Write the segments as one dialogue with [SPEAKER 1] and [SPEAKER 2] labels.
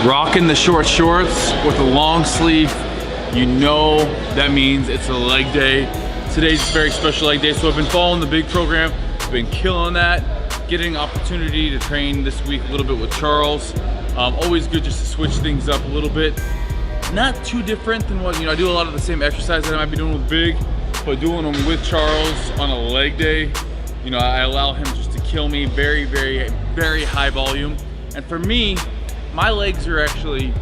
[SPEAKER 1] Rocking the short shorts with a long sleeve, you know that means it's a leg day. Today's a very special leg day, so I've been following the big program, been killing that, getting an opportunity to train this week a little bit with Charles. Always good just to switch things up a little bit. Not too different than what, I do a lot of the same exercises that I might be doing with Big, but doing them with Charles on a leg day, I allow him just to kill me very, very, very high volume. And for me, my legs are actually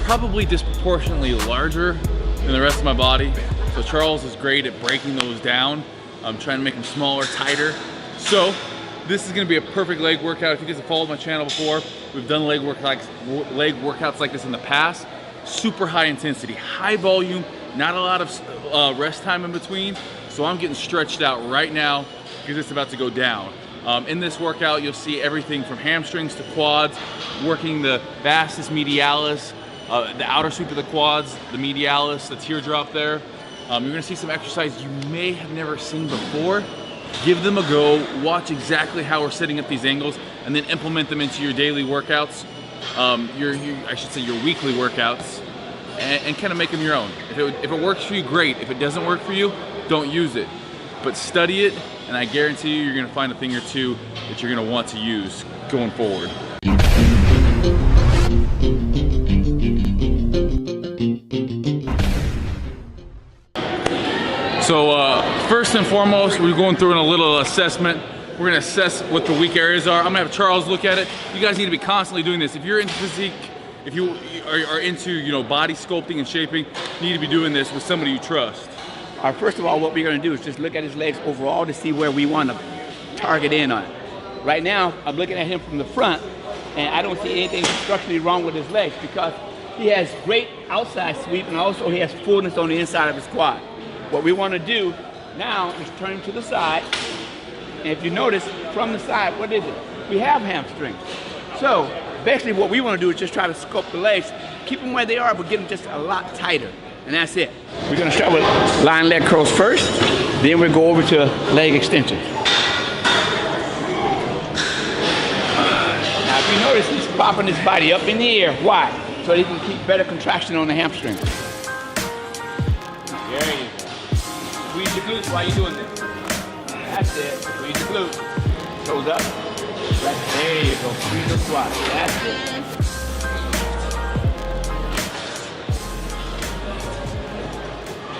[SPEAKER 1] probably disproportionately larger than the rest of my body. So Charles is great at breaking those down. I'm trying to make them smaller, tighter. So this is gonna be a perfect leg workout. If you guys have followed my channel before, we've done leg workouts like this in the past. Super high intensity, high volume, not a lot of rest time in between. So I'm getting stretched out right now because it's about to go down. In this workout, you'll see everything from hamstrings to quads, working the vastus medialis, the outer sweep of the quads, the medialis, the teardrop there. You're gonna see some exercises you may have never seen before. Give them a go, watch exactly how we're setting up these angles, and then implement them into your daily workouts, I should say your weekly workouts, and kind of make them your own. If it works for you, great. If it doesn't work for you, don't use it. But study it, and I guarantee you're gonna find a thing or two that you're gonna want to use going forward. So first and foremost, we're going through a little assessment. We're gonna assess what the weak areas are. I'm gonna have Charles look at it. You guys need to be constantly doing this. If you're into physique, if you are into body sculpting and shaping, you need to be doing this with somebody you trust.
[SPEAKER 2] First of all, what we're gonna do is just look at his legs overall to see where we wanna target in on it. Right now, I'm looking at him from the front, and I don't see anything structurally wrong with his legs because he has great outside sweep and also he has fullness on the inside of his quad. What we wanna do now is turn him to the side, and if you notice, from the side, what is it? We have hamstrings. So, basically what we wanna do is just try to sculpt the legs, keep them where they are, but get them just a lot tighter. And that's it. We're gonna start with lying leg curls first, then we'll go over to leg extensions. Now if you notice, he's popping his body up in the air. Why? So he can keep better contraction on the hamstring. There you go. Squeeze your glutes while you're doing this. That's it. Squeeze your glutes. Toes up. There you go. Squeeze the squat. That's it.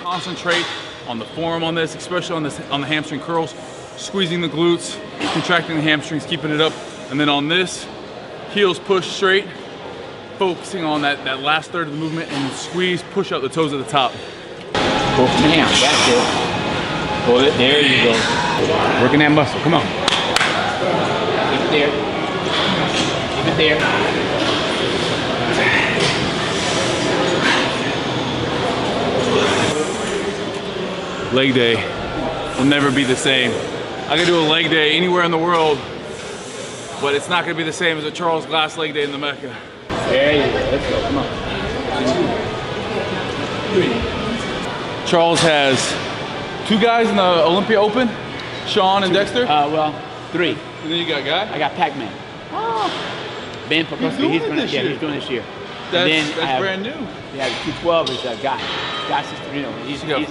[SPEAKER 1] Concentrate on the form on this, especially on the hamstring curls, squeezing the glutes, contracting the hamstrings, keeping it up, and then on this, heels push straight, focusing on that last third of the movement, and squeeze, push out the toes at the top.
[SPEAKER 2] Go from the ham, that's it. Hold it, there you go. Working that muscle, come on. Keep it there. Keep it there.
[SPEAKER 1] Leg day will never be the same. I could do a leg day anywhere in the world, but it's not gonna be the same as a Charles Glass leg day in the Mecca.
[SPEAKER 2] There you go, let's go, come on. 2, 3.
[SPEAKER 1] Charles has 2 guys in the Olympia Open, Sean and Dexter.
[SPEAKER 2] Well, 3.
[SPEAKER 1] And then you got a guy?
[SPEAKER 2] I got Pac-Man. Oh. Ben Pokowski, he's doing this year.
[SPEAKER 1] That's brand new.
[SPEAKER 2] Yeah, 212 is a guy. Guy's just, he's
[SPEAKER 1] got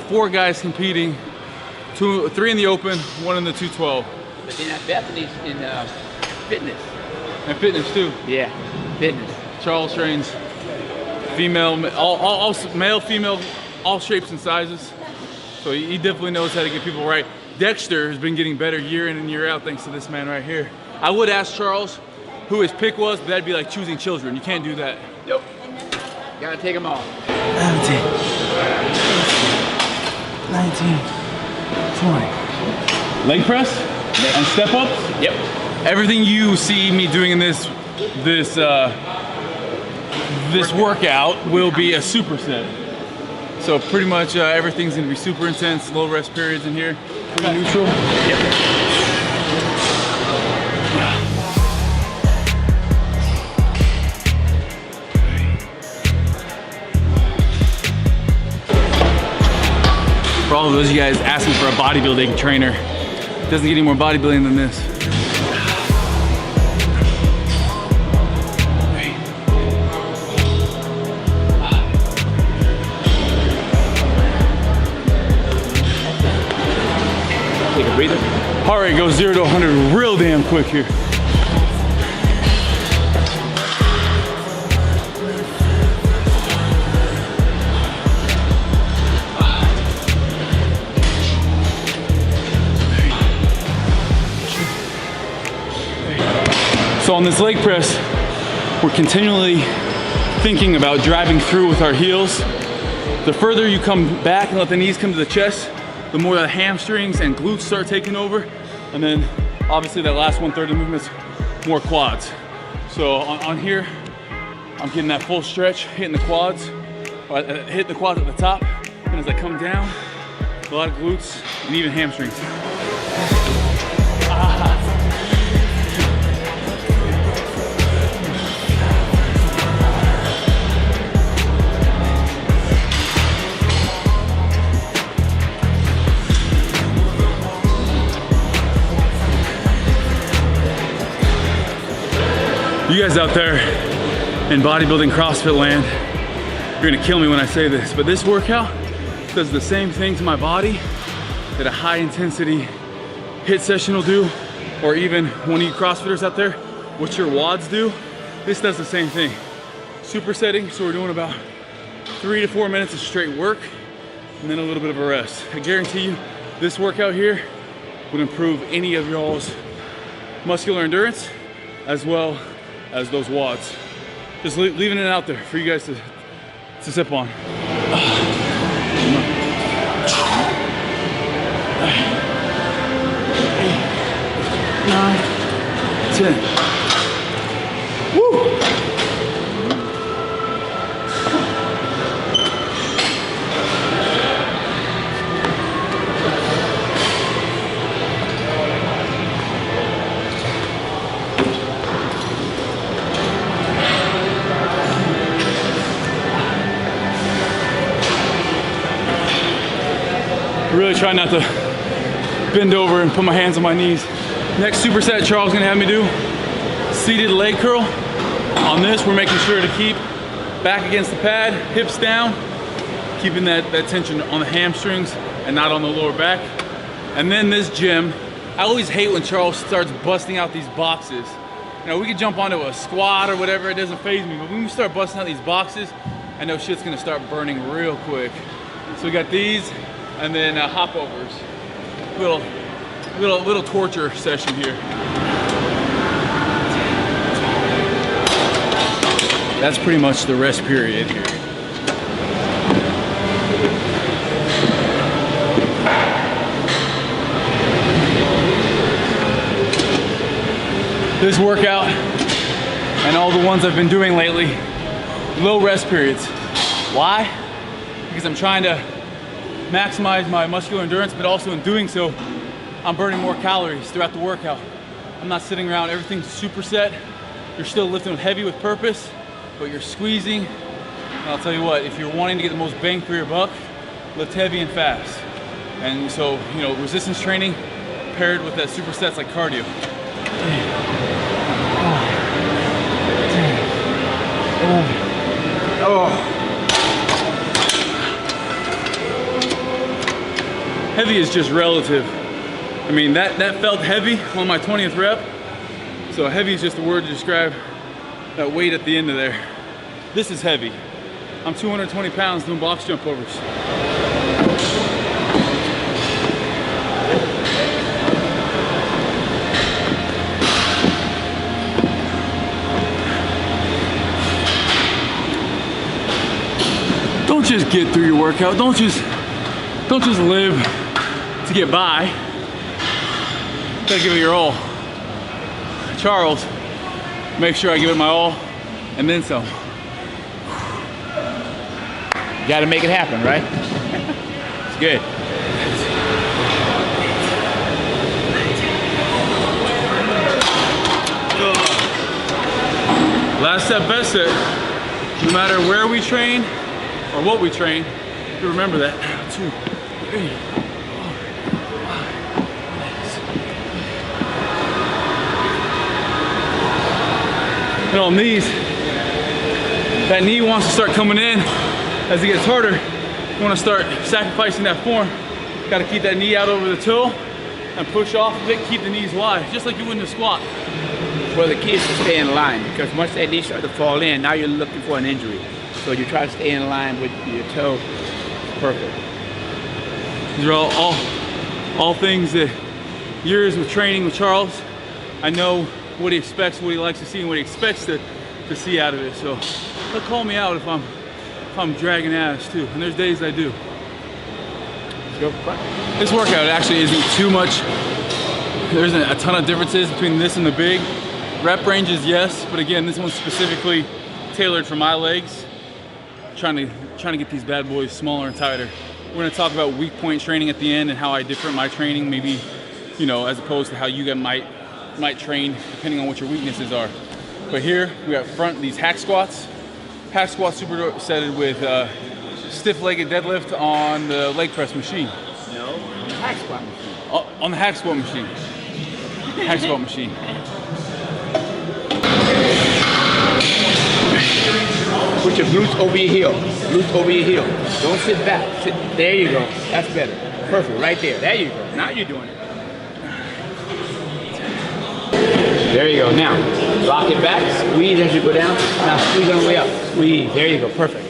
[SPEAKER 1] four guys competing, 3 in the Open, 1 in the 212.
[SPEAKER 2] But then Bethany's in fitness.
[SPEAKER 1] And fitness too.
[SPEAKER 2] Yeah, fitness.
[SPEAKER 1] Charles trains female, all male, female, all shapes and sizes. So he definitely knows how to get people right. Dexter has been getting better year in and year out thanks to this man right here. I would ask Charles who his pick was, but that'd be like choosing children. You can't do that.
[SPEAKER 2] Nope. Gotta take them all.
[SPEAKER 1] 19, 20. Leg press and step ups?
[SPEAKER 2] Yep.
[SPEAKER 1] Everything you see me doing in this workout will be a superset. So pretty much everything's gonna be super intense, low rest periods in here. Pretty neutral.
[SPEAKER 2] Yep.
[SPEAKER 1] For all of those of you guys asking for a bodybuilding trainer, it doesn't get any more bodybuilding than this. heart rate goes 0 to 100 real damn quick here. So on this leg press, we're continually thinking about driving through with our heels. The further you come back and let the knees come to the chest, the more the hamstrings and glutes start taking over. And then obviously that last 1/3 of the movement's more quads. So on here, I'm getting that full stretch, hitting the quads, hit the quads at the top. And as I come down, a lot of glutes and even hamstrings. You guys out there in bodybuilding CrossFit land, you're gonna kill me when I say this, but this workout does the same thing to my body that a high intensity HIIT session will do, or even one of you CrossFitters out there, what your WODs do. This does the same thing. Supersetting, so we're doing about 3 to 4 minutes of straight work and then a little bit of a rest. I guarantee you this workout here would improve any of y'all's muscular endurance as well as those WODs. Just leaving it out there for you guys to sip on. 9, 10. Woo! Really try not to bend over and put my hands on my knees. Next superset Charles is gonna have me do, seated leg curl. On this, we're making sure to keep back against the pad, hips down, keeping that tension on the hamstrings and not on the lower back. And then this gym, I always hate when Charles starts busting out these boxes. You know, we could jump onto a squat or whatever, it doesn't faze me, but when we start busting out these boxes, I know shit's gonna start burning real quick. So we got these, and then hopovers. Little torture session here. That's pretty much the rest period here. This workout and all the ones I've been doing lately, low rest periods. Why? Because I'm trying to maximize my muscular endurance, but also in doing so, I'm burning more calories throughout the workout. I'm not sitting around, everything's superset. You're still lifting heavy with purpose, but you're squeezing. And I'll tell you what, if you're wanting to get the most bang for your buck, lift heavy and fast. And so, you know, resistance training paired with that supersets like cardio. Heavy is just relative. I mean, that felt heavy on my 20th rep. So heavy is just a word to describe that weight at the end of there. This is heavy. I'm 220 pounds doing box jump overs. Don't just get through your workout. Don't just live to get by. Gotta give it your all. Charles, make sure I give it my all and then some.
[SPEAKER 2] Gotta make it happen, right? It's good.
[SPEAKER 1] Last set, best set. No matter where we train or what we train, you remember that. 2, 3, 4, 5, 6. And on these, that knee wants to start coming in. As it gets harder, you want to start sacrificing that form. Got to keep that knee out over the toe and push off of it, keep the knees wide, just like you would in a squat.
[SPEAKER 2] Well, the key is to stay in line, because once that knee starts to fall in, now you're looking for an injury. So you try to stay in line with your toe. Perfect.
[SPEAKER 1] These are all things that years with training with Charles, I know what he expects, what he likes to see, and what he expects to see out of it. So he'll call me out if I'm dragging ass too, and there's days I do. This workout actually isn't too much. There isn't a ton of differences between this and the big. Rep ranges, yes, but again, this one's specifically tailored for my legs. Trying to get these bad boys smaller and tighter. We're gonna talk about weak point training at the end and how I differ my training, maybe, you know, as opposed to how you guys might train depending on what your weaknesses are. But here we got front these hack squats. Hack squats supersetted with stiff-legged deadlift on the leg press machine.
[SPEAKER 2] No, hack squat machine.
[SPEAKER 1] On the hack squat machine. Hack squat machine.
[SPEAKER 2] Put your glutes over your heel. Glutes over your heel. Don't sit back. Sit. There you go. That's better. Perfect. Right there. There you go. Now you're doing it. There you go. Now, lock it back. Squeeze as you go down. Now squeeze on the way up. Squeeze. There you go. Perfect.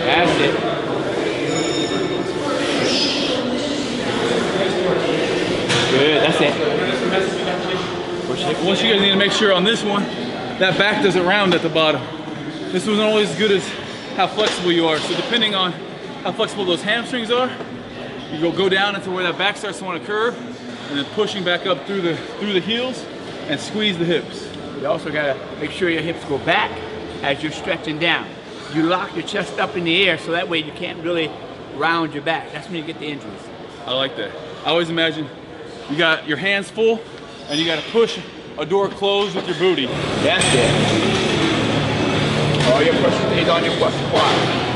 [SPEAKER 2] That's it. Good, that's it.
[SPEAKER 1] Once you guys need to make sure on this one, that back doesn't round at the bottom. This one's not always as good as how flexible you are. So depending on how flexible those hamstrings are, you go down into where that back starts to want to curve, and then pushing back up through the heels and squeeze the hips.
[SPEAKER 2] You also gotta make sure your hips go back as you're stretching down. You lock your chest up in the air so that way you can't really round your back. That's when you get the injuries.
[SPEAKER 1] I like that. I always imagine you got your hands full and you got to push a door closed with your booty.
[SPEAKER 2] That's it. All your pressure stays on your quad.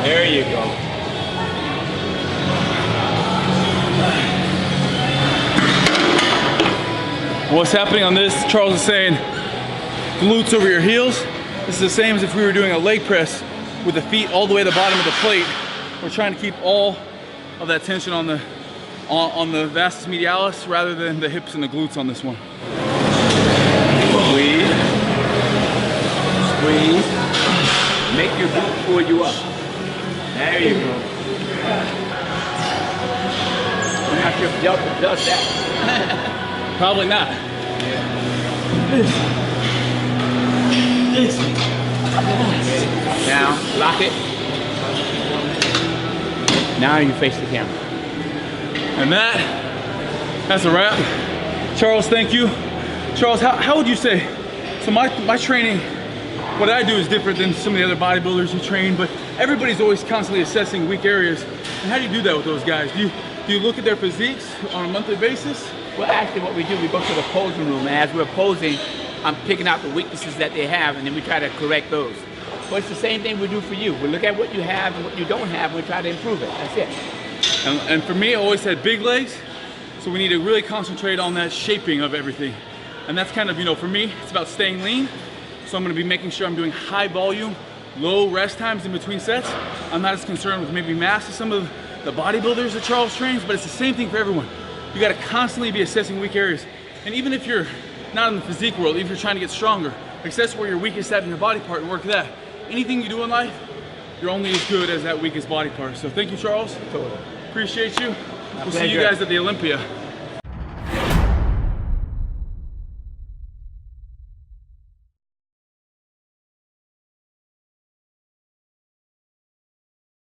[SPEAKER 2] There you go.
[SPEAKER 1] What's happening on this, Charles is saying glutes over your heels. This is the same as if we were doing a leg press with the feet all the way to the bottom of the plate. We're trying to keep all of that tension on the vastus medialis rather than the hips and the glutes on this one.
[SPEAKER 2] Squeeze. Squeeze. Make your glutes pull you up. There you go. I'm not sure if Delta does that.
[SPEAKER 1] Probably not.
[SPEAKER 2] Now, lock it. Now you face the camera.
[SPEAKER 1] And that's a wrap. Charles, thank you. Charles, how would you say, so my training, what I do is different than some of the other bodybuilders who train, but everybody's always constantly assessing weak areas. And how do you do that with those guys? Do you look at their physiques on a monthly basis?
[SPEAKER 2] Well, actually what we do, we go to the posing room, and as we're posing, I'm picking out the weaknesses that they have, and then we try to correct those. But it's the same thing we do for you. We look at what you have and what you don't have, and we try to improve it. That's it.
[SPEAKER 1] And for me, I always had big legs, so we need to really concentrate on that shaping of everything. And that's kind of, you know, for me, it's about staying lean. So I'm gonna be making sure I'm doing high volume, low rest times in between sets. I'm not as concerned with maybe mass as some of the bodybuilders that Charles trains, but it's the same thing for everyone. You gotta constantly be assessing weak areas. And even if you're not in the physique world, even if you're trying to get stronger, assess where your weakest at in your body part and work that. Anything you do in life, you're only as good as that weakest body part. So thank you, Charles.
[SPEAKER 2] Totally.
[SPEAKER 1] Appreciate you. We'll
[SPEAKER 2] pleasure.
[SPEAKER 1] see you guys at the Olympia.